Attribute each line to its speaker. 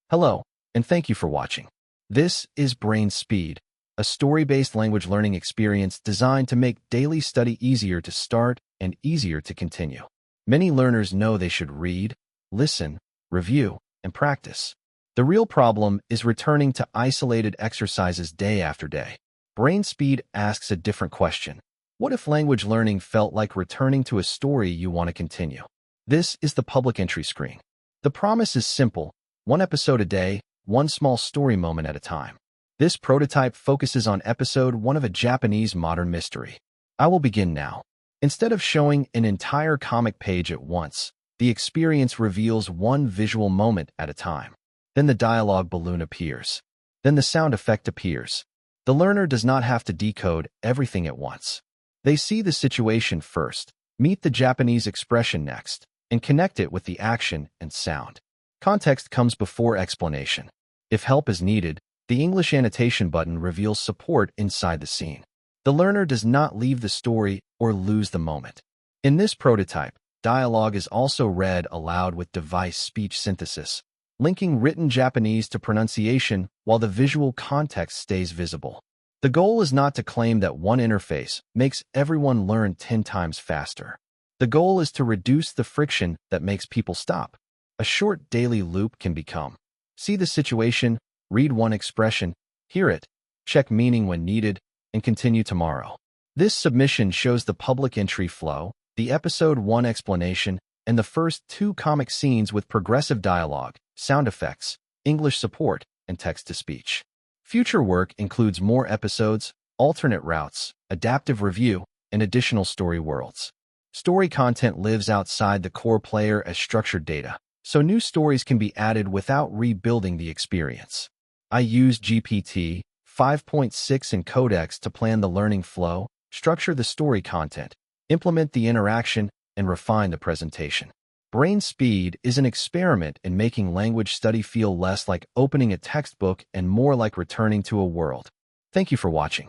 Speaker 1: Hello, and thank you for watching. This is Brain Speed, a story-based language learning experience designed to make daily study easier to start and easier to continue. Many learners know they should read, listen, review, and practice. The real problem is returning to isolated exercises day after day. Brain Speed asks a different question. What if language learning felt like returning to a story you want to continue? This is the public entry screen. The promise is simple: one episode a day, one small story moment at a time. This prototype focuses on episode 1 of a Japanese modern mystery. I will begin now. Instead of showing an entire comic page at once, the experience reveals one visual moment at a time. Then the dialogue balloon appears. Then the sound effect appears. The learner does not have to decode everything at once. They see the situation first, meet the Japanese expression next, and connect it with the action and sound. Context comes before explanation. If help is needed, the English annotation button reveals support inside the scene. The learner does not leave the story or lose the moment. In this prototype, dialogue is also read aloud with device speech synthesis, linking written Japanese to pronunciation while the visual context stays visible. The goal is not to claim that one interface makes everyone learn 10 times faster. The goal is to reduce the friction that makes people stop. A short daily loop can become: see the situation, read one expression, hear it, check meaning when needed, and continue tomorrow. This submission shows the public entry flow, the episode 1 explanation, and the first 2 comic scenes with progressive dialogue, sound effects, English support, and text-to-speech. Future work includes more episodes, alternate routes, adaptive review, and additional story worlds. Story content lives outside the core player as structured data, so new stories can be added without rebuilding the experience. I use GPT-5.6 and Codex to plan the learning flow, structure the story content, implement the interaction, and refine the presentation. Brain Speed is an experiment in making language study feel less like opening a textbook and more like returning to a world. Thank you for watching.